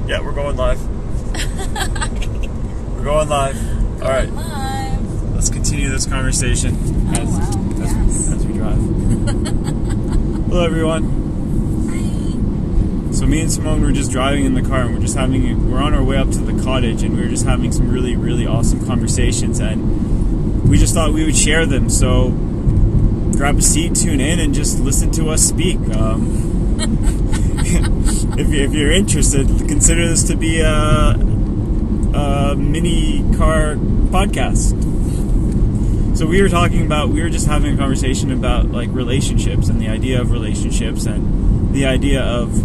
Yeah, we're going live. We're going live. All right. Live. Let's continue this conversation as we drive. Hello, everyone. Hi. So me and Simmone were just driving in the car, and we're on our way up to the cottage, and we were just having some really, really awesome conversations, and we just thought we would share them. So grab a seat, tune in, and just listen to us speak. If you're interested, consider this to be a mini car podcast. So we were just having a conversation about like relationships and the idea of relationships and the idea of,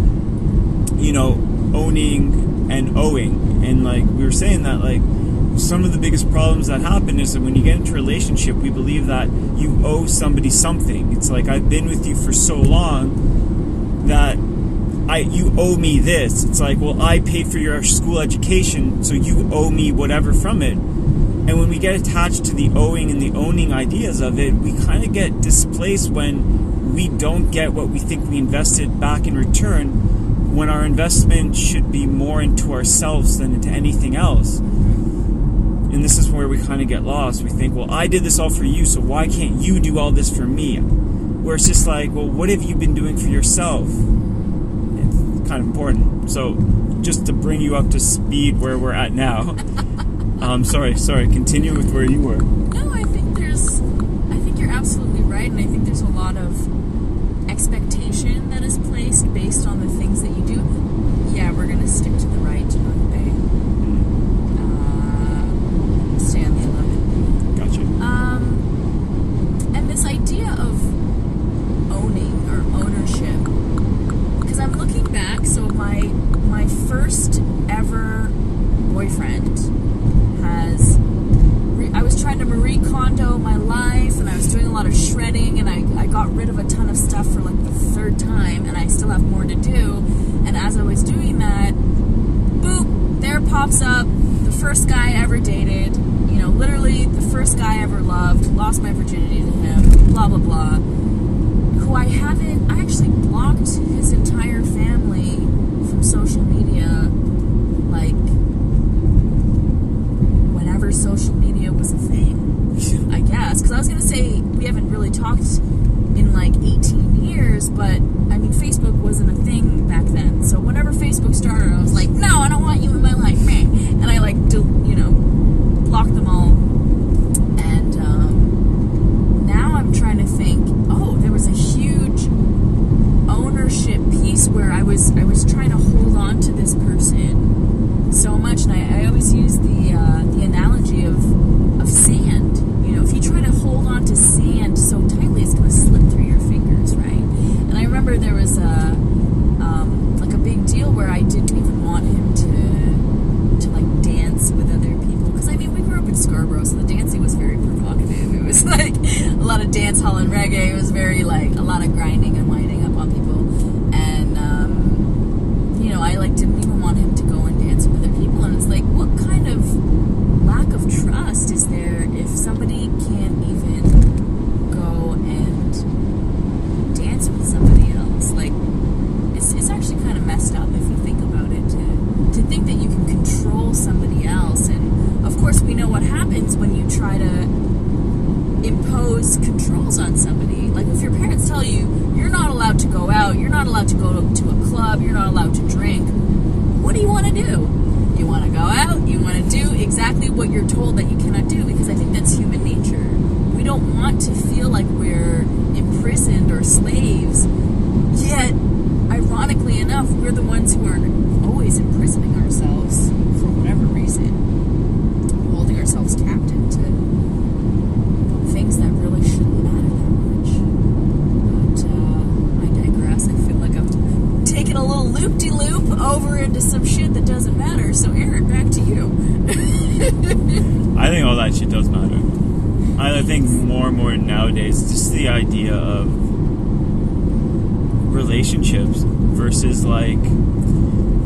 owning and owing. And like we were saying that like some of the biggest problems that happen is that when you get into a relationship, we believe that you owe somebody something. It's like, I've been with you for so long that you owe me this. It's like, well, I paid for your school education, so you owe me whatever from it. And when we get attached to the owing and the owning ideas of it, we kind of get displaced when we don't get what we think we invested back in return, when our investment should be more into ourselves than into anything else. And this is where we kind of get lost. We think, well, I did this all for you, so why can't you do all this for me? Where it's just like, well, what have you been doing for yourself? Kind of important. So just to bring you up to speed where we're at now. Sorry, continue with where you were. No, I think you're absolutely right, and I think there's a lot of expectation that is placed based on the things that you do. Yeah, we're going to stick to the right, to North Bay. Stay on the 11. Gotcha. And this idea of owning or ownership, because I'm looking back, so my first ever boyfriend I was trying to Marie Kondo my life, and I was doing a lot of shredding, and I got rid of a ton of stuff for like the third time, and I still have more to do. And as I was doing that, boop, there pops up the first guy I ever dated, literally the first guy I ever loved, lost my virginity to him, blah, blah, blah, who I actually blocked his entire family from social media, like, whenever social media was a thing, I guess. Because I was going to say, we haven't really talked in like 18 years, but I mean, Facebook wasn't a thing back then. So whenever Facebook started, I was like, no, I don't want you in my life, man. And I like, blocked them all. And now I'm trying to think, there was a huge ownership piece where I was trying to hold on to this person so much, and I always use the analogy of sand. If you try to hold on to sand so tightly, it's going to slip through your fingers, right? And I remember there was a big deal where I didn't even want him to like dance with other people, because I mean, we grew up in Scarborough, so the dancing was very provocative. It was like a lot of dance hall and reggae. It was very like a lot of grinding and winding up on people, and I like didn't even want him to go and dance with other people. And it's like, what kind of lack of trust is there if somebody can't even go and dance with somebody else? Like, it's actually kind of messed up if you think about it, to think that you can control somebody else. And of course we know what happens when you try to impose controls on somebody. Like, if your parents tell you you're not allowed to go out, you're not allowed to go to a club, you're not allowed to drink, what do you want to do? You want to go out, you want to do exactly what you're told that you cannot do, because I think that's human nature. We don't want to feel like we're imprisoned or slaves, yet ironically enough, we're the ones who are always imprisoning ourselves for whatever reason, holding ourselves captive to things that really shouldn't matter that much. But I digress. I feel like I'm taking a little loop-de-loop over into some shit that doesn't matter. So Aaron, back to you. I think all that shit does matter. I think more and more nowadays, just the idea of relationships versus like,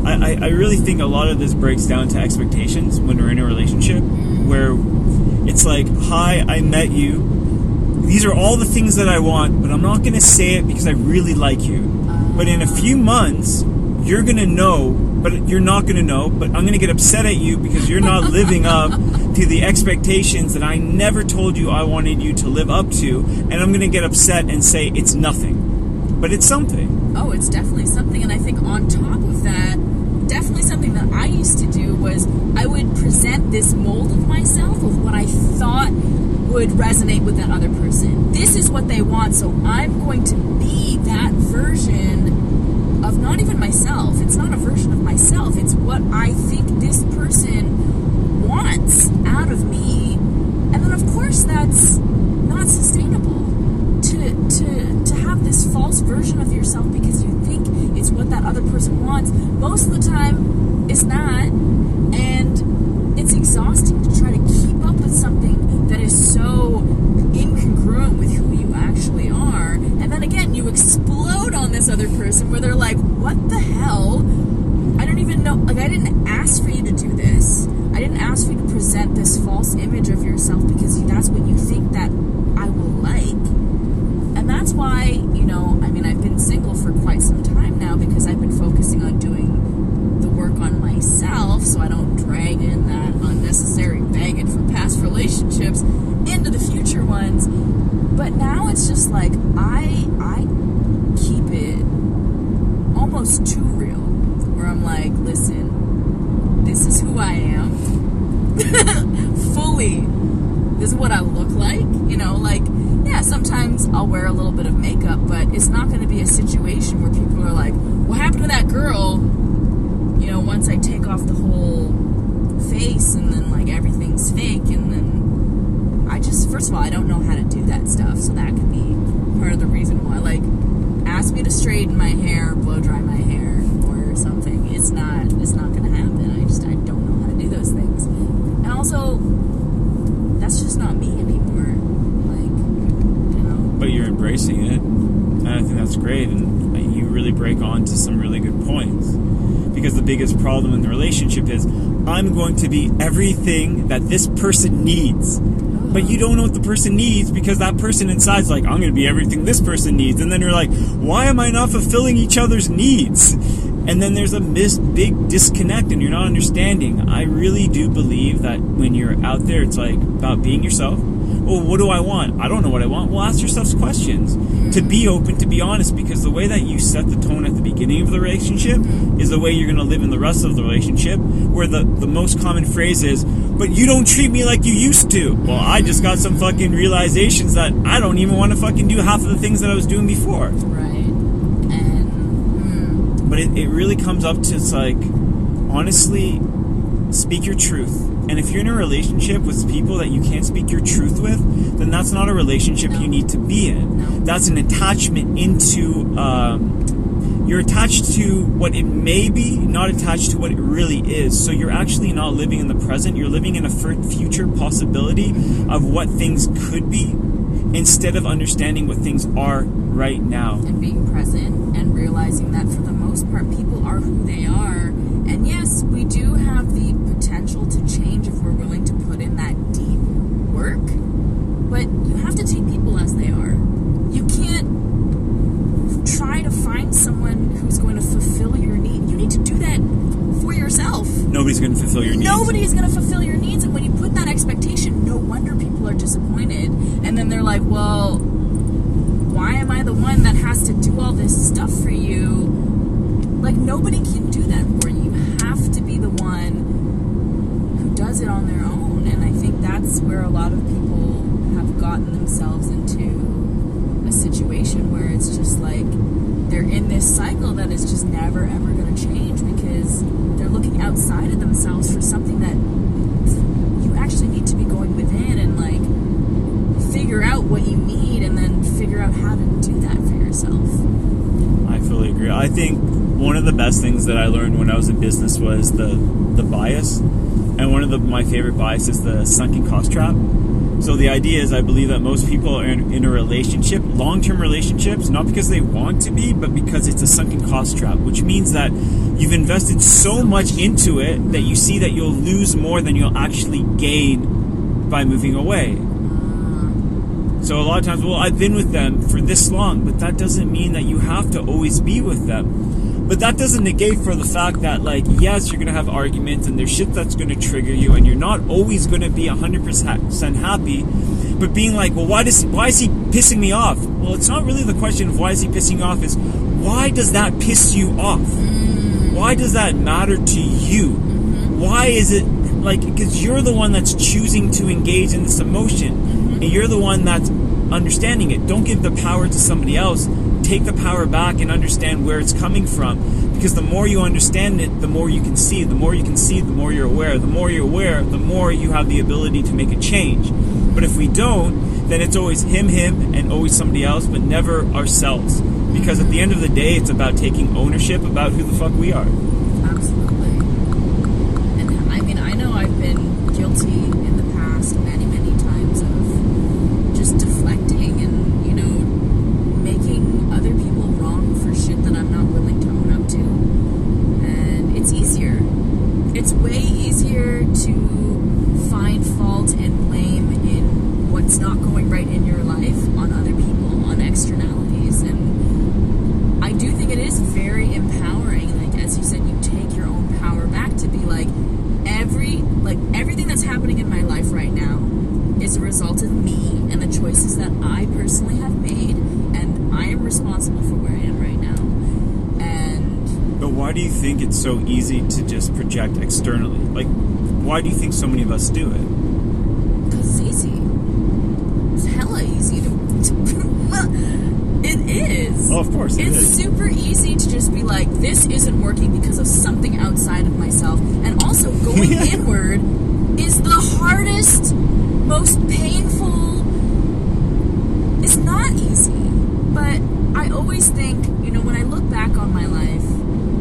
I really think a lot of this breaks down to expectations when we're in a relationship, where it's like, hi, I met you, these are all the things that I want, but I'm not going to say it because I really like you. But in a few months, you're going to know, but you're not going to know, but I'm going to get upset at you because you're not living up to the expectations that I never told you I wanted you to live up to, and I'm going to get upset and say it's nothing. But it's something. Oh, it's definitely something, and I think on top of that, definitely something that I used to do was I would present this mold of myself of what I thought would resonate with that other person. This is what they want, so I'm going to be that version of not even myself. It's not a version of myself. It's what I think this person wants out of me. And then, of course, that's not sustainable. To have this false version of yourself because you think it's what that other person wants. Most of the time, it's not. And it's exhausting to try to keep up with something that is so incongruent with who you actually are. And then again, you explode on this other person where they're like, what the hell? I don't even know. Like, I didn't ask for you to do this. I didn't ask for you to present this false image of yourself because that's what you think that I will like. And that's why, I've been single for quite some time now because I've been focusing on doing the work on myself so I don't drag in that unnecessary baggage from past relationships into the future ones. But now it's just like, I keep it almost too real, where I'm like, listen, this is who I am. Fully. This is what I look like, yeah, sometimes I'll wear a little bit of makeup, but it's not going to be a situation where people are like, what happened to that girl? Once I take off the whole face and then, everything's fake, and then first of all, I don't know how to do that stuff, so that could be part of the reason why. Ask me to straighten my hair, blow dry my hair, or something. It's not going to happen. I don't know how to do those things. And also, that's just not me anymore. But you're embracing it, and I think that's great, and you really break on to some really good points. Because the biggest problem in the relationship is, I'm going to be everything that this person needs. But you don't know what the person needs because that person inside's like, I'm going to be everything this person needs. And then you're like, why am I not fulfilling each other's needs? And then there's a big disconnect and you're not understanding. I really do believe that when you're out there, it's about being yourself. Well, what do I want? I don't know what I want. Well, ask yourself questions. To be open, to be honest, because the way that you set the tone at the beginning of the relationship is the way you're going to live in the rest of the relationship, where the most common phrase is, but you don't treat me like you used to. Well, I just got some fucking realizations that I don't even want to fucking do half of the things that I was doing before. Right. And... But it really comes up to, honestly, speak your truth. And if you're in a relationship with people that you can't speak your truth with, then that's not a relationship you need to be in. No. That's an attachment into... you're attached to what it may be, not attached to what it really is. So you're actually not living in the present. You're living in a future possibility of what things could be instead of understanding what things are right now. And being present and realizing that for the most part, people are who they are. And yes, we do have the potential to change if we're willing to put in that deep work. But you have to take people as they are. You can't try to find someone who's going to fulfill your need. You need to do that for yourself. Nobody's going to fulfill your needs. Nobody is going to fulfill your needs. And when you put that expectation, no wonder people are disappointed. And then they're like, well, why am I the one that has to do all this stuff for you? Nobody can do that for you. You have to be the one who does it on their own. And I think that's where a lot of people have gotten themselves into a situation where it's just they're in this cycle that is just never ever going to change because they're looking outside of themselves for something that you actually need to be going within and figure out what you need and then figure out how to do that for yourself. I fully agree. I think one of the best things that I learned when I was in business was the bias. And one of my favorite bias is the sunken cost trap. So the idea is I believe that most people are in a relationship, long-term relationships, not because they want to be, but because it's a sunken cost trap, which means that you've invested so much into it that you see that you'll lose more than you'll actually gain by moving away. So a lot of times, well, I've been with them for this long, but that doesn't mean that you have to always be with them. But that doesn't negate for the fact that, like, yes, you're going to have arguments and there's shit that's going to trigger you and you're not always going to be 100% happy. But being like, well, why is he pissing me off? Well, it's not really the question of why is he pissing you off. It's why does that piss you off? Why does that matter to you? Why is it, like, because you're the one that's choosing to engage in this emotion. And you're the one that's understanding it. Don't give the power to somebody else. Take the power back and understand where it's coming from. Because the more you understand it, the more you can see. The more you can see, the more you're aware. The more you're aware, the more you have the ability to make a change. But if we don't, then it's always him, and always somebody else, but never ourselves. Because at the end of the day, it's about taking ownership about who the fuck we are. Absolutely. And I mean, I know I've been guilty in the past many, many times of just deflecting and, you know, making other people wrong for shit that I'm not willing to own up to. And it's easier. It's way easier to find fault and blame in what's not going right in your life on other people, on externalities. And I do think it is very empowering. Like, as you said, you take your own power back to be like, everything that's happening in my life right now is a result of me and the choices that I personally have made, and I am responsible for where I am right now. But why do you think it's so easy to just project externally? Like, why do you think so many of us do it? Because it's easy. It's hella easy to it is. Oh, of course it is. It's super easy to just be like, this isn't working because of something outside of myself. And also, going inward is the hardest, most painful. It's not easy. But I always think, you know, when I look back on my life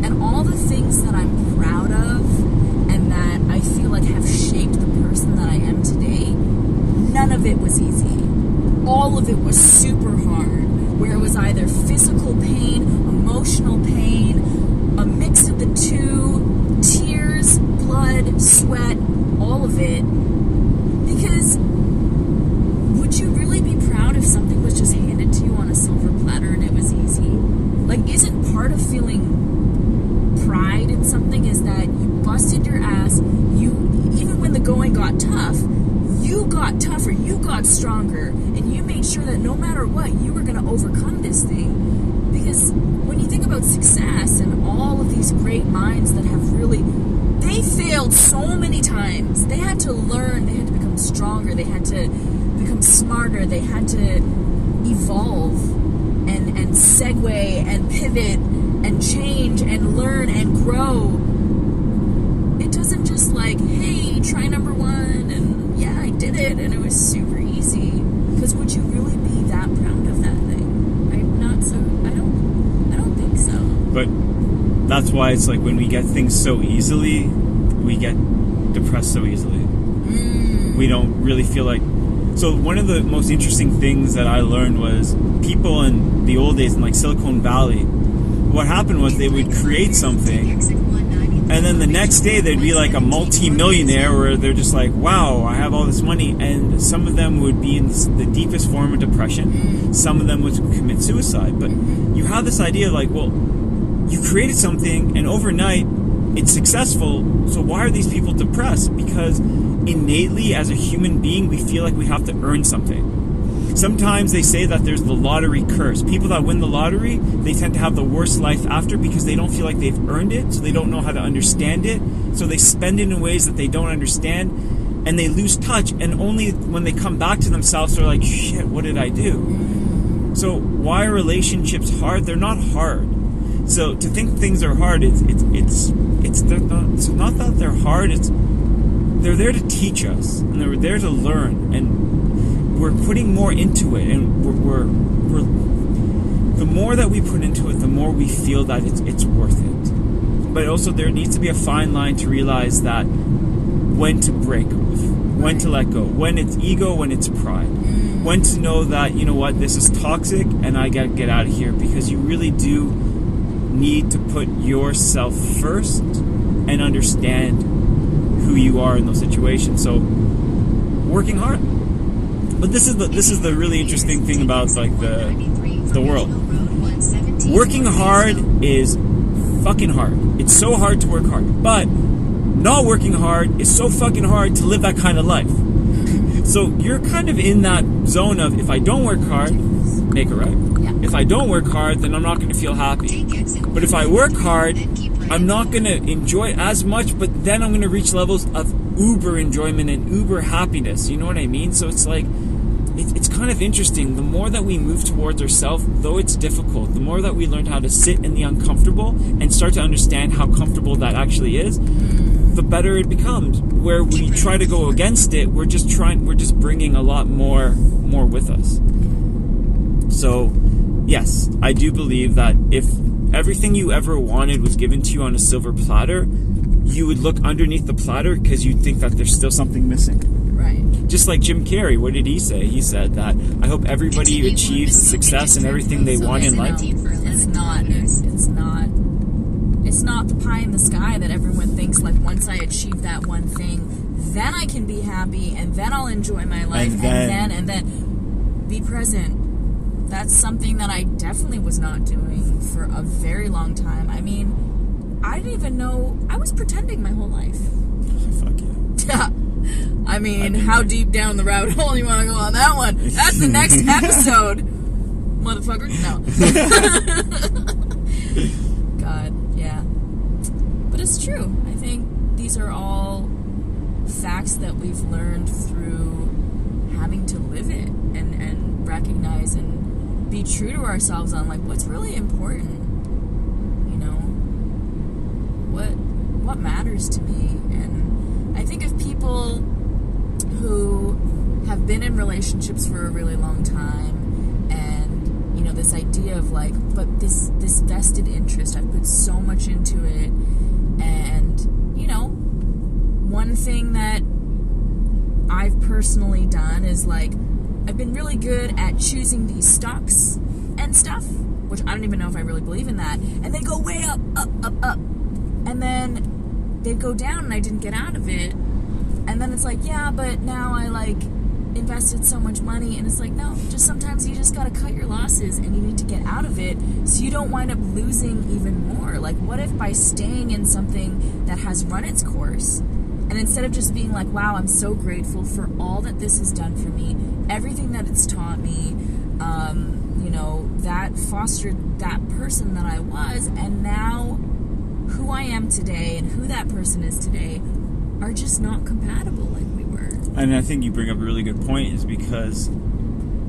and all the things that I'm proud of and that I feel like have shaped the person that I am today, none of it was easy. All of it was super hard, where it was either physical pain, emotional pain, a mix of the two, tears, blood, sweat, all of it. Because would you really be proud if something was just handed to you on a silver platter and it was easy? Like, isn't part of feeling pride in something is that you busted your ass, even when the going got tough, you got tougher, you got stronger, and you made sure that no matter what, you were going to overcome this thing. Because when you think about success and all of these great minds that have really, they failed so many times. They had to learn, they had to become stronger, they had to become smarter, they had to evolve and segue and pivot and change and learn and grow. It doesn't just like, hey, try number one, and yeah, I did it, and it was super easy. Because would you really be that proud of that thing? I'm not so. I don't think so. But that's why it's like when we get things so easily, we get depressed so easily. We don't really feel like. So one of the most interesting things that I learned was people in the old days in like Silicon Valley, what happened was they would create something, and then the next day they'd be like a multi-millionaire where they're just like, wow, I have all this money. And some of them would be in the deepest form of depression. Some of them would commit suicide. But you have this idea like, well, you created something and overnight it's successful. So why are these people depressed? Because innately as a human being, we feel like we have to earn something. Sometimes they say that there's the lottery curse. People that win the lottery, they tend to have the worst life after because they don't feel like they've earned it, so they don't know how to understand it. So they spend it in ways that they don't understand, and they lose touch, and only when they come back to themselves, they're like, shit, what did I do? So why are relationships hard? They're not hard. So to think things are hard, it's not that they're hard, they're there to teach us, and they're there to learn, and we're putting more into it, and we're the more that we put into it, the more we feel that it's worth it. But also there needs to be a fine line to realize that when to break off, when to let go, when it's ego, when it's pride, when to know that, you know what, this is toxic and I gotta get out of here, because you really do need to put yourself first and understand who you are in those situations. So working hard. But this is the really interesting thing about like the world. Working hard is fucking hard. It's so hard to work hard. But not working hard is so fucking hard to live that kind of life. So you're kind of in that zone of, if I don't work hard, make it right. Yeah. If I don't work hard, then I'm not going to feel happy. But if I work hard, I'm not going to enjoy as much, but then I'm going to reach levels of uber enjoyment and uber happiness. You know what I mean? So it's like, it's kind of interesting. The more that we move towards ourselves, though it's difficult, the more that we learn how to sit in the uncomfortable and start to understand how comfortable that actually is, the better it becomes. Where we try to go against it, we're just bringing a lot more with us. So, yes, I do believe that if everything you ever wanted was given to you on a silver platter, you would look underneath the platter because you'd think that there's still something missing. Right. Just like Jim Carrey, what did he say? He said that, I hope everybody achieves the success and everything they want in life. It's not the pie in the sky that everyone thinks, like, once I achieve that one thing, then I can be happy, and then I'll enjoy my life, and then be present. That's something that I definitely was not doing for a very long time. I mean, I didn't even know, I was pretending my whole life. Fuck yeah. I mean, how deep down the rabbit hole you want to go on that one? That's the next episode, motherfucker. No. God, yeah. But it's true. I think these are all facts that we've learned through having to live it and recognize and be true to ourselves on, like, what's really important. You know, what matters to me. And I think of people who have been in relationships for a really long time, and, you know, this idea of, like, but this vested interest, I've put so much into it, and, you know, one thing that I've personally done is, like, I've been really good at choosing these stocks and stuff, which I don't even know if I really believe in that, and they go way up, and then they go down and I didn't get out of it. And then it's like, yeah, but now I, like, invested so much money, and it's like, no, just sometimes you just gotta cut your losses and you need to get out of it so you don't wind up losing even more. Like, what if by staying in something that has run its course, and instead of just being like, wow, I'm so grateful for all that this has done for me, everything that it's taught me, you know, that fostered that person that I was, and now who I am today and who that person is today are just not compatible like we were. And I think you bring up a really good point, is because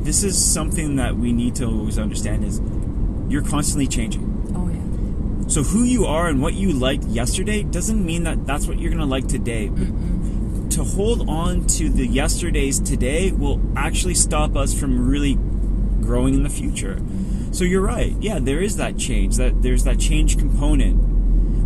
this is something that we need to always understand, is you're constantly changing. Oh, yeah. So who you are and what you liked yesterday doesn't mean that that's what you're going to like today. To hold on to the yesterdays today will actually stop us from really growing in the future. So you're right. Yeah, there is that change. That there's that change component.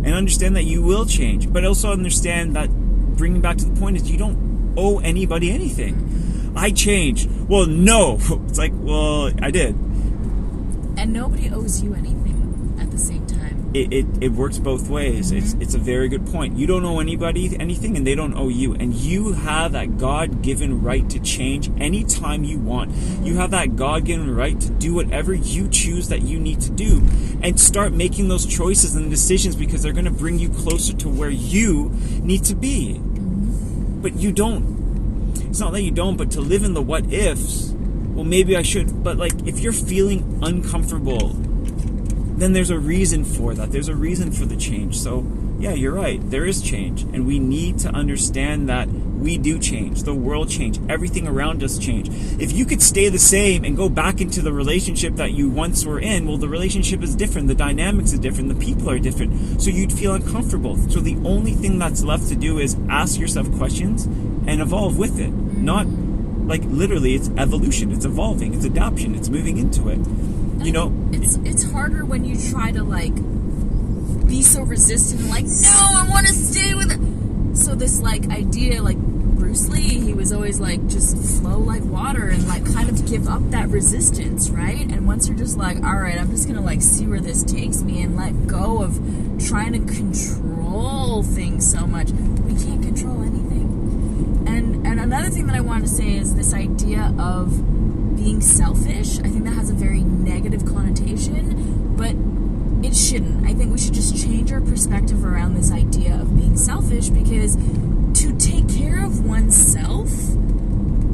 And understand that you will change. But also understand that, bringing back to the point, is you don't owe anybody anything. I changed. Well, no. It's like, well, I did. And nobody owes you anything at the same time. It works both ways. It's a very good point. You don't owe anybody anything, and they don't owe you. And you have that God-given right to change anytime you want. You have that God-given right to do whatever you choose that you need to do. And start making those choices and decisions, because they're going to bring you closer to where you need to be. But you don't. It's not that you don't, but to live in the what ifs, well, maybe I should. But, like, if you're feeling uncomfortable, then there's a reason for that. There's a reason for the change. So, yeah, you're right. There is change. And we need to understand that we do change. The world change. Everything around us change. If you could stay the same and go back into the relationship that you once were in, well, the relationship is different. The dynamics are different. The people are different. So you'd feel uncomfortable. So the only thing that's left to do is ask yourself questions and evolve with it. Not, like, literally, it's evolution. It's evolving. It's adaptation. It's moving into it. You know, it's harder when you try to, like, be so resistant, like, no, I want to stay with it. So this, like, idea, like Bruce Lee, he was always like, just flow like water and, like, kind of give up that resistance, right? And once you're just like, all right, I'm just gonna, like, see where this takes me and let go of trying to control things so much, we can't control anything. And another thing that I want to say is this idea of being selfish. I think that has a very negative connotation, but it shouldn't. I think we should just change our perspective around this idea of being selfish, because to take care of oneself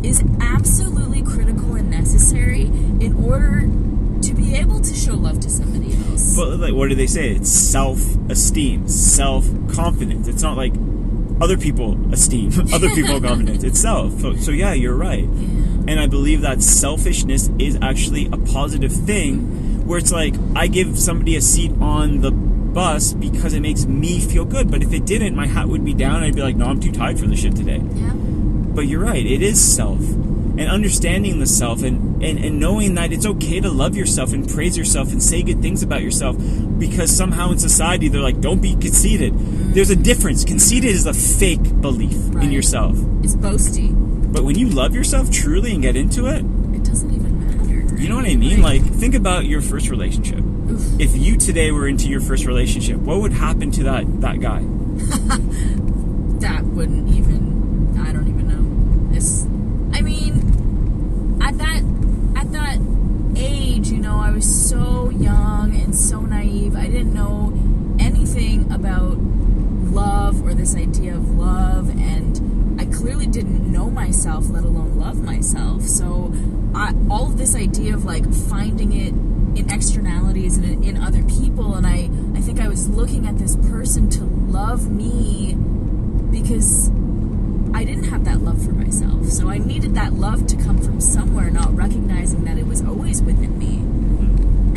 is absolutely critical and necessary in order to be able to show love to somebody else. But like, what do they say? It's self-esteem, self-confidence. It's not like other people esteem, other people confidence. It's self. So yeah, you're right. Yeah. And I believe that selfishness is actually a positive thing, where it's like, I give somebody a seat on the bus because it makes me feel good. But if it didn't, my hat would be down. I'd be like, no, I'm too tired for this shit today. Yeah. But you're right, it is self. And understanding the self and knowing that it's okay to love yourself and praise yourself and say good things about yourself, because somehow in society they're like, don't be conceited. There's a difference. Conceited is a fake belief in yourself. It's boasty. But when you love yourself truly and get into it, it doesn't even matter. Right? You know what I mean? Like, think about your first relationship. Oof. If you today were into your first relationship, what would happen to that guy? That wouldn't even... I don't even know. I mean, at that age, you know, I was so young and so naive. I didn't know anything about love or this idea of love, and I clearly didn't know myself, let alone love myself. So all of this idea of like finding it in externalities and in other people, and I think I was looking at this person to love me because I didn't have that love for myself. So I needed that love to come from somewhere, not recognizing that it was always within me.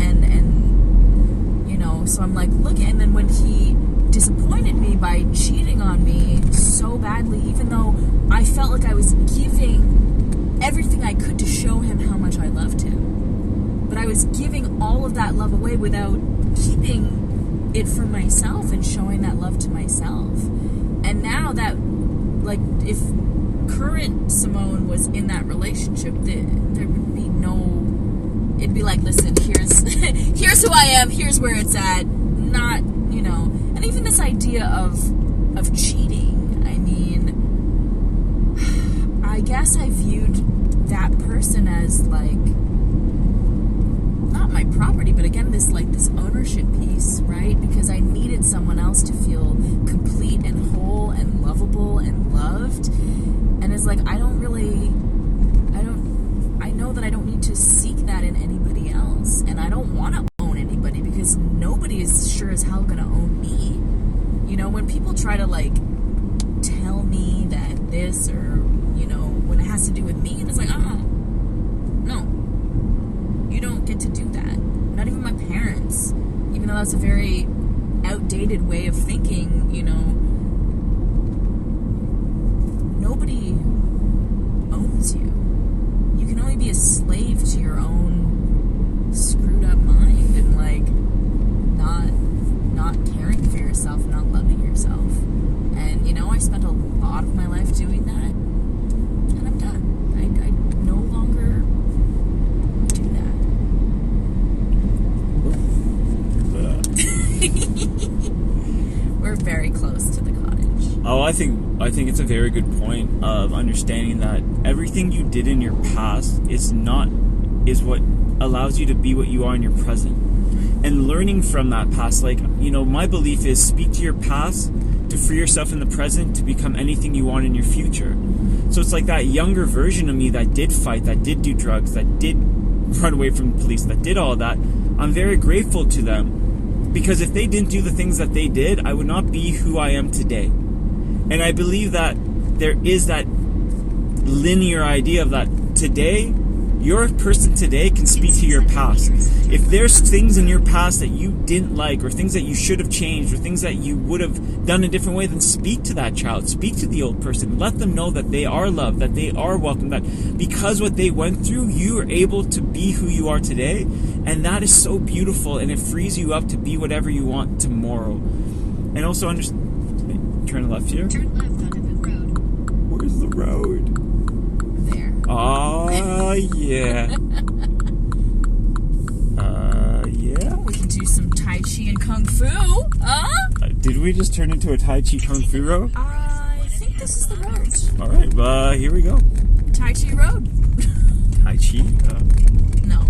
And you know, so I'm like, look, and then when he disappointed me by cheating on me so badly, even though I felt like I was giving everything I could to show him how much I loved him, but I was giving all of that love away without keeping it for myself and showing that love to myself. And now that, like, if current Simmone was in that relationship, there would be no... It'd be like, listen, here's who I am, here's where it's at, not, you know... And even this idea of cheating, I mean, I guess I viewed that person as, like, not my property, but again, this ownership piece, right? Because I needed someone else to feel complete and whole and lovable and loved. And it's like, I know that I don't need to seek that in anybody else. And I don't want to own anybody, because nobody is sure as hell going to own me. You know, when people try to, like, tell me that this, or, you know, when it has to do with me, and it's like, no. You don't get to do that. Not even my parents. Even though that's a very outdated way of thinking, you know, nobody owns you. You can only be a slave to your own screwed up mind and, like, not caring for yourself, not loving yourself. And, you know, I spent a lot of my life doing that, and I'm done. I no longer do that. We're very close to the cottage. Oh, I think it's a very good point of understanding that everything you did in your past is what allows you to be what you are in your present. And learning from that past, like, you know, my belief is speak to your past to free yourself in the present to become anything you want in your future. So it's like that younger version of me that did fight, that did do drugs, that did run away from the police, that did all that. I'm very grateful to them, because if they didn't do the things that they did, I would not be who I am today. And I believe that there is that linear idea of that today, your person today can speak to your past. If there's things in your past that you didn't like, or things that you should have changed, or things that you would have done a different way, then speak to that child, speak to the old person, let them know that they are loved, that they are welcome, that because what they went through, you are able to be who you are today. And that is so beautiful, and it frees you up to be whatever you want tomorrow. And also turn left here. Turn left onto the road. Where's the road? There. Oh, yeah. Yeah. We can do some Tai Chi and Kung Fu. Did we just turn into a Tai Chi Kung Fu road? I think this is the road. All right, here we go. Tai Chi road. Tai Chi? No,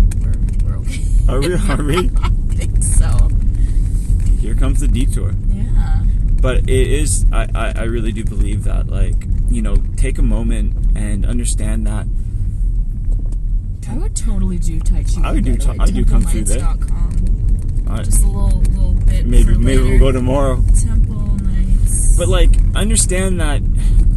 we're okay. Are we? I think so. here comes the detour. Yeah. But it is, I really do believe that, like, you know, take a moment and understand that. I would totally do Tai Chi. I do Kung Fu there. Just a little bit. Maybe we'll go tomorrow. Temple nights. But like, understand that.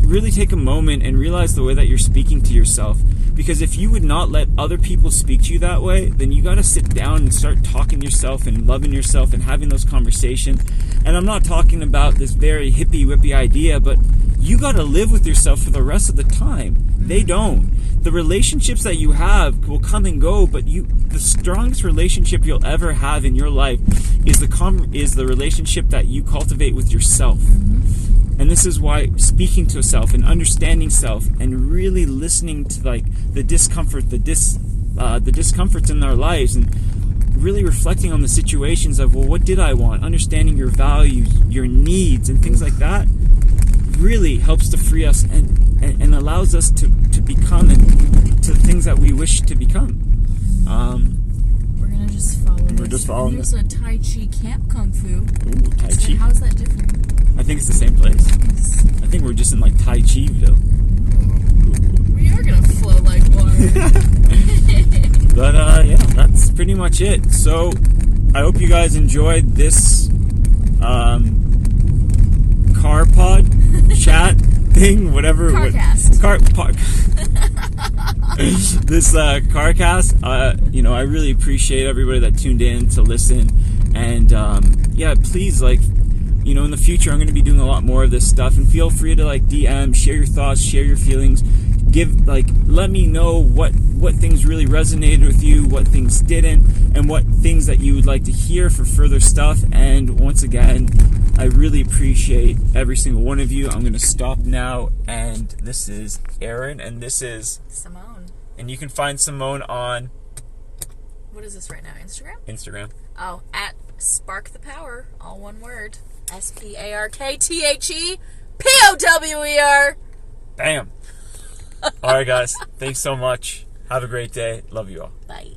Really take a moment and realize the way that you're speaking to yourself. Because if you would not let other people speak to you that way, then you got to sit down and start talking to yourself and loving yourself and having those conversations. And I'm not talking about this very hippy-whippy idea, but you got to live with yourself for the rest of the time. They don't. The relationships that you have will come and go, but the strongest relationship you'll ever have in your life is the relationship that you cultivate with yourself. And this is why speaking to self and understanding self and really listening to like the discomfort, the discomforts in our lives, and really reflecting on the situations of, well, what did I want? Understanding your values, your needs, and things like that really helps to free us and allows us to become and to the things that we wish to become. We're gonna just follow. We're just following. There's a Tai Chi Camp Kung Fu. Ooh, Tai Chi. How's that different? I think it's the same place. I think we're just in like Tai Chi-ville. We are gonna flow like water. But yeah, that's pretty much it. So I hope you guys enjoyed this car pod chat thing, whatever. Carcast. This Carcast. You know, I really appreciate everybody that tuned in to listen, and yeah, please, like, you know, in the future I'm going to be doing a lot more of this stuff, and feel free to like DM, share your thoughts, share your feelings, let me know what things really resonated with you, what things didn't, and what things that you would like to hear for further stuff. And once again, I really appreciate every single one of you. I'm going to stop now, and this is Aaron, and this is Simmone. And you can find Simmone on... What is this right now? Instagram? Oh, at Sparkthepower, all one word. SparkThepower. Bam. All right, guys. Thanks so much. Have a great day. Love you all. Bye.